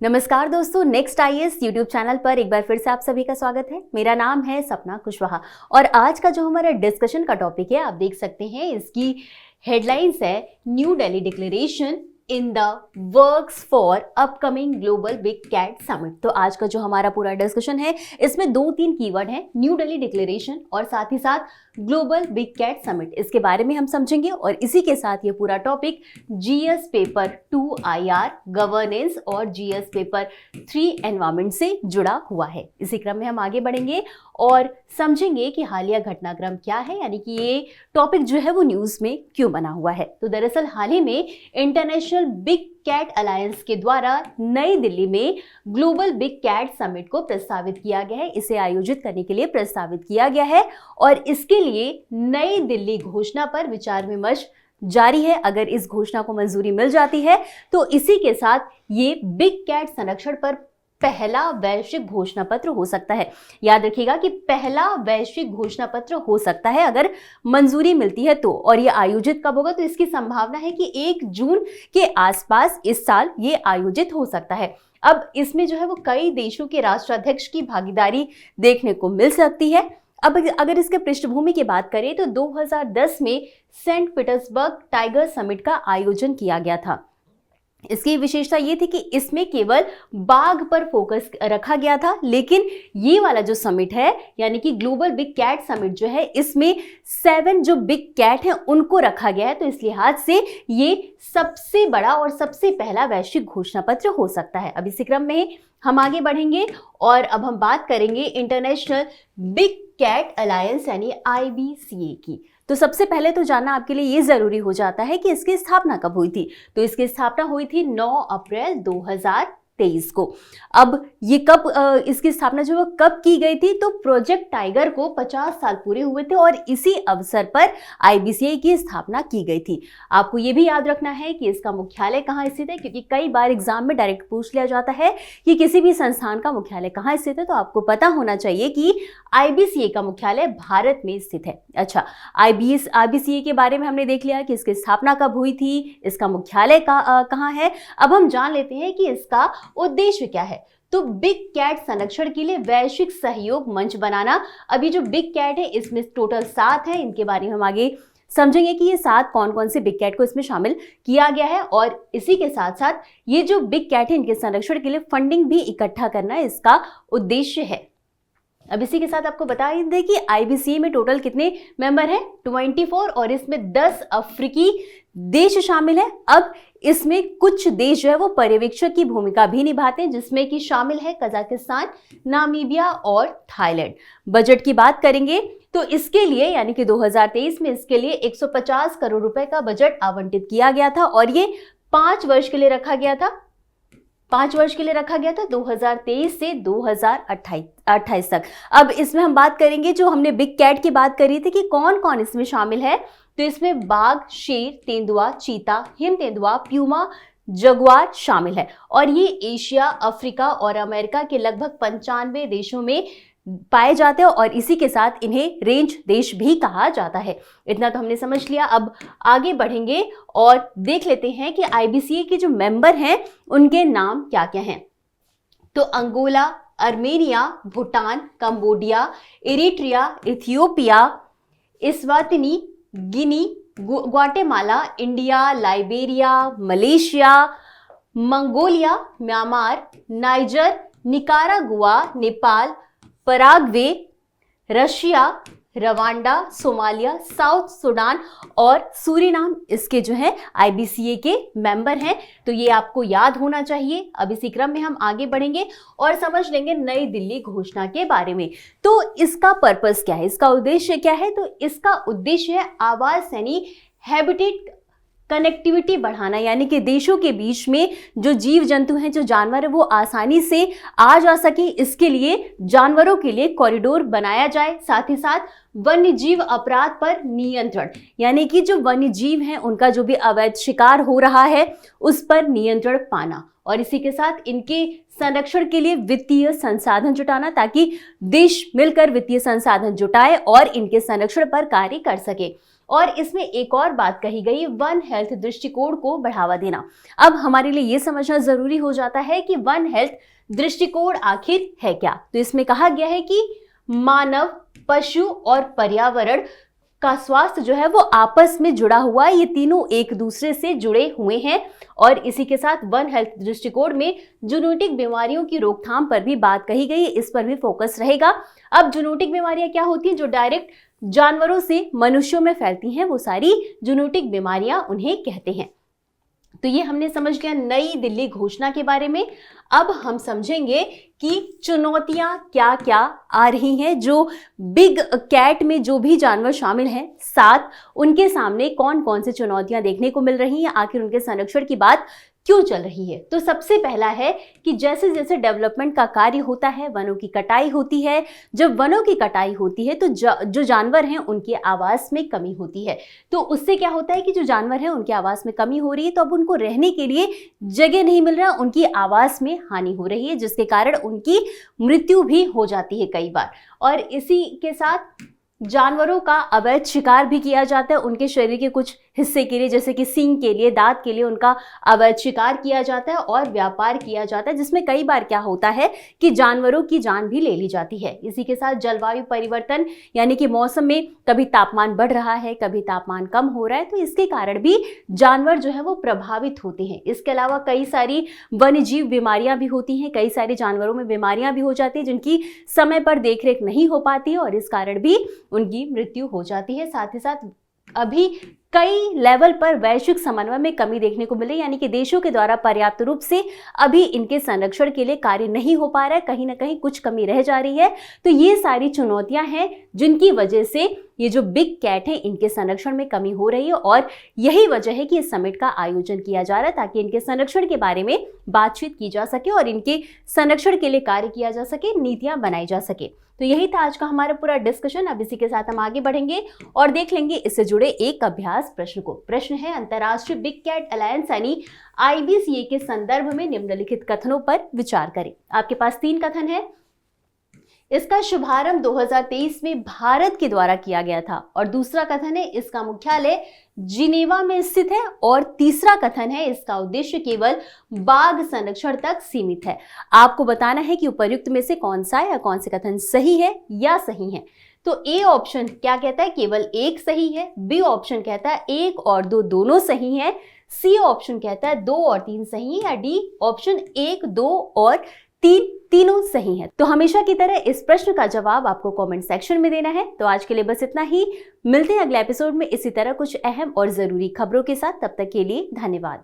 नमस्कार दोस्तों, next IAS YouTube channel पर एक बार फिर से आप सभी का स्वागत है। मेरा नाम है सपना कुशवाहा और आज का जो हमारा डिस्कशन का टॉपिक है, आप देख सकते हैं इसकी हेडलाइंस है new Delhi declaration in the works for upcoming global big cat summit. तो आज का जो हमारा पूरा डिस्कशन है इसमें 2-3 कीवर्ड हैं, न्यू दिल्ली डिक्लेरेशन और साथ ही साथ ग्लोबल बिग कैट समिट। इसके बारे में हम समझेंगे और इसी के साथ ये पूरा topic GS paper 2 IR governance और जीएस पेपर 3 एनवायरमेंट से जुड़ा हुआ है। इसी क्रम में हम आगे बढ़ेंगे और समझेंगे कि हालिया घटनाक्रम क्या है, यानी कि ये टॉपिक जो है वो न्यूज में क्यों बना हुआ है। तो दरअसल हाल ही में इंटरनेशनल बिग कैट अलायंस के द्वारा नई दिल्ली में ग्लोबल बिग कैट समिट को प्रस्तावित किया गया है। इसे आयोजित करने के लिए प्रस्तावित किया गया है और इसके लिए नई दिल्ली घोषणा पर विचार विमर्श जारी है। अगर इस घोषणा को मंजूरी मिल जाती है तो इसी के साथ ये बिग कैट संरक्षण पर पहला वैश्विक घोषणा पत्र हो सकता है। याद रखिएगा कि पहला वैश्विक घोषणा पत्र हो सकता है अगर मंजूरी मिलती है तो। और ये आयोजित कब होगा, तो इसकी संभावना है कि 1 जून के आसपास इस साल ये आयोजित हो सकता है। अब इसमें जो है वो कई देशों के राष्ट्राध्यक्ष की भागीदारी देखने को मिल सकती है। अब अगर इसके पृष्ठभूमि की बात करें तो 2010 में सेंट पीटर्सबर्ग टाइगर समिट का आयोजन किया गया था। इसकी विशेषता ये थी कि इसमें केवल बाघ पर फोकस रखा गया था, लेकिन ये वाला जो समिट है यानी कि ग्लोबल बिग कैट समिट जो है, इसमें 7 जो बिग कैट हैं उनको रखा गया है। तो इस लिहाज से ये सबसे बड़ा और सबसे पहला वैश्विक घोषणा पत्र हो सकता है। अब इसी क्रम में हम आगे बढ़ेंगे और अब हम बात करेंगे इंटरनेशनल बिग कैट अलायंस यानी आईबीसीए की। तो सबसे पहले तो जानना आपके लिए ये जरूरी हो जाता है कि इसकी स्थापना कब हुई थी। तो इसकी स्थापना हुई थी 9 अप्रैल 2023 को। अब ये कब इसकी स्थापना जो है कब की गई थी, तो प्रोजेक्ट टाइगर को 50 साल पूरे हुए थे और इसी अवसर पर आईबीसीए की स्थापना की गई थी। आपको ये भी याद रखना है कि इसका मुख्यालय कहाँ स्थित है, क्योंकि कई बार एग्जाम में डायरेक्ट पूछ लिया जाता है कि किसी भी संस्थान का मुख्यालय कहाँ स्थित है। तो आपको पता होना चाहिए कि आईबीसीए का मुख्यालय भारत में स्थित है। अच्छा, आईबीसीए के बारे में हमने देख लिया कि इसकी स्थापना कब हुई थी, इसका मुख्यालय कहाँ है। अब हम जान लेते हैं कि इसका उद्देश्य क्या है। तो बिग कैट संरक्षण के लिए वैश्विक सहयोग मंच बनाना। अभी जो बिग कैट है इसमें टोटल 7 है, इनके बारे में हम आगे समझेंगे कि ये 7 कौन कौन से बिग कैट को इसमें शामिल किया गया है। और इसी के साथ साथ ये जो बिग कैट है इनके संरक्षण के लिए फंडिंग भी इकट्ठा करना इसका उद्देश्य है। अब इसी के साथ आपको बता दें कि आईबीसीए में टोटल कितने मेंबर हैं, 24, और इसमें 10 अफ्रीकी देश शामिल हैं। अब इसमें कुछ देश जो है वो पर्यवेक्षक की भूमिका भी निभाते हैं, जिसमें कि शामिल है कजाकिस्तान, नामीबिया और थाईलैंड। बजट की बात करेंगे तो इसके लिए यानी कि 2023 में इसके लिए 150 करोड़ रुपए का बजट आवंटित किया गया था और ये 5 वर्ष के लिए रखा गया था। 5 वर्ष के लिए रखा गया था, 2023 से 2028 तक। अब इसमें हम बात करेंगे, जो हमने बिग कैट की बात करी थी कि कौन कौन इसमें शामिल है, तो इसमें बाघ, शेर, तेंदुआ, चीता, हिम तेंदुआ, प्यूमा, जगुआर शामिल है और ये एशिया, अफ्रीका और अमेरिका के लगभग 95 देशों में पाए जाते हैं और इसी के साथ इन्हें रेंज देश भी कहा जाता है। इतना तो हमने समझ लिया। अब आगे बढ़ेंगे और देख लेते हैं कि आईबीसीए के जो मेंबर हैं उनके नाम क्या क्या हैं। तो Angola, Armenia, Bhutan, Cambodia, Eritrea, Ethiopia, Eswatini, Guinea, Guatemala, India, Liberia, Malaysia, Mongolia, Myanmar, Niger, Nicaragua, Nepal, Paraguay, Russia, Rwanda, Somalia, South Sudan और सूरीनाम इसके जो है आईबीसीए के मेंबर हैं। तो ये आपको याद होना चाहिए। अब इसी क्रम में हम आगे बढ़ेंगे और समझ लेंगे नई दिल्ली घोषणा के बारे में। तो इसका पर्पस क्या है, इसका उद्देश्य क्या है, तो इसका उद्देश्य है आवास यानी हैबिटेट कनेक्टिविटी बढ़ाना, यानी कि देशों के बीच में जो जीव जंतु हैं, जो जानवर है, वो आसानी से आ जा सके, इसके लिए जानवरों के लिए कॉरिडोर बनाया जाए। साथ ही साथ वन्य जीव अपराध पर नियंत्रण, यानी कि जो वन्य जीव हैं उनका जो भी अवैध शिकार हो रहा है उस पर नियंत्रण पाना और इसी के साथ इनके संरक्षण के लिए वित्तीय संसाधन जुटाना, ताकि देश मिलकर वित्तीय संसाधन जुटाए और इनके संरक्षण पर कार्य कर सके। और इसमें एक और बात कही गई, वन हेल्थ दृष्टिकोण को बढ़ावा देना। अब हमारे लिए ये समझना जरूरी हो जाता है कि वन हेल्थ दृष्टिकोण आखिर है क्या। तो इसमें कहा गया है कि मानव, पशु और पर्यावरण का स्वास्थ्य जो है वो आपस में जुड़ा हुआ है, ये तीनों एक दूसरे से जुड़े हुए हैं। और इसी के साथ वन हेल्थ दृष्टिकोण में जूनोटिक बीमारियों की रोकथाम पर भी बात कही गई है, इस पर भी फोकस रहेगा। अब जूनोटिक बीमारियां क्या होती हैं? जो डायरेक्ट जानवरों से मनुष्यों में फैलती हैं, वो सारी जूनोटिक बीमारियां उन्हें कहते हैं। तो ये हमने समझ लिया नई दिल्ली घोषणा के बारे में। अब हम समझेंगे कि चुनौतियां क्या क्या आ रही हैं, जो बिग कैट में जो भी जानवर शामिल हैं 7, उनके सामने कौन कौन से चुनौतियां देखने को मिल रही हैं, आखिर उनके संरक्षण की बात क्यों चल रही है। तो सबसे पहला है कि जैसे जैसे डेवलपमेंट का कार्य होता है, वनों की कटाई होती है। जब वनों की कटाई होती है तो जो जानवर हैं उनके आवास में कमी होती है। तो उससे क्या होता है कि जो जानवर हैं उनके आवास में कमी हो रही है, तो अब उनको रहने के लिए जगह नहीं मिल रहा, उनकी आवास में हानि हो रही है, जिसके कारण उनकी मृत्यु भी हो जाती है कई बार। और इसी के साथ जानवरों का अवैध शिकार भी किया जाता है, उनके शरीर के कुछ हिस्से के लिए, जैसे कि सींग के लिए, दांत के लिए उनका अवैध शिकार किया जाता है और व्यापार किया जाता है, जिसमें कई बार क्या होता है कि जानवरों की जान भी ले ली जाती है। इसी के साथ जलवायु परिवर्तन, यानी कि मौसम में कभी तापमान बढ़ रहा है, कभी तापमान कम हो रहा है, तो इसके कारण भी जानवर जो है वो प्रभावित होते हैं। इसके अलावा कई सारी वन्यजीव बीमारियां भी होती हैं, कई सारे जानवरों में बीमारियां भी हो जाती है जिनकी समय पर देखरेख नहीं हो पाती है और इस कारण भी उनकी मृत्यु हो जाती है। साथ ही साथ अभी कई लेवल पर वैश्विक समन्वय में कमी देखने को मिले, यानी कि देशों के द्वारा पर्याप्त रूप से अभी इनके संरक्षण के लिए कार्य नहीं हो पा रहा है, कहीं ना कहीं कुछ कमी रह जा रही है। तो ये सारी चुनौतियां हैं जिनकी वजह से ये जो बिग कैट है इनके संरक्षण में कमी हो रही है, और यही वजह है कि इस समिट का आयोजन किया जा रहा है, ताकि इनके संरक्षण के बारे में बातचीत की जा सके और इनके संरक्षण के लिए कार्य किया जा सके, नीतियां बनाई जा सके। तो यही था आज का हमारा पूरा डिस्कशन। अब इसी के साथ हम आगे बढ़ेंगे और देख लेंगे इससे जुड़े एक अभ्यास प्रश्न को। प्रश्न है, अंतरराष्ट्रीय बिग कैट अलायंस यानी IBCA के संदर्भ में निम्नलिखित कथनों पर विचार करें। आपके पास 3 कथन है। इसका शुभारंभ 2023 में भारत के द्वारा किया गया था, और दूसरा कथन है इसका मुख्यालय जिनेवा में स्थित है, और तीसरा कथन है इसका उद्देश्य केवल बाघ संरक्षण तक सीमित है। आपको बताना है कि उपर्युक्त में से कौन सा या कौन से कथन सही है या सही है। तो ए ऑप्शन क्या कहता है? केवल एक सही है। बी ऑप्शन कहता है 1 और 2 दोनों सही है। सी ऑप्शन कहता है 2 और 3 सही है। या डी ऑप्शन 1, 2 और 3 तीनों सही है। तो हमेशा की तरह इस प्रश्न का जवाब आपको कमेंट सेक्शन में देना है। तो आज के लिए बस इतना ही। मिलते हैं अगले एपिसोड में इसी तरह कुछ अहम और जरूरी खबरों के साथ। तब तक के लिए धन्यवाद।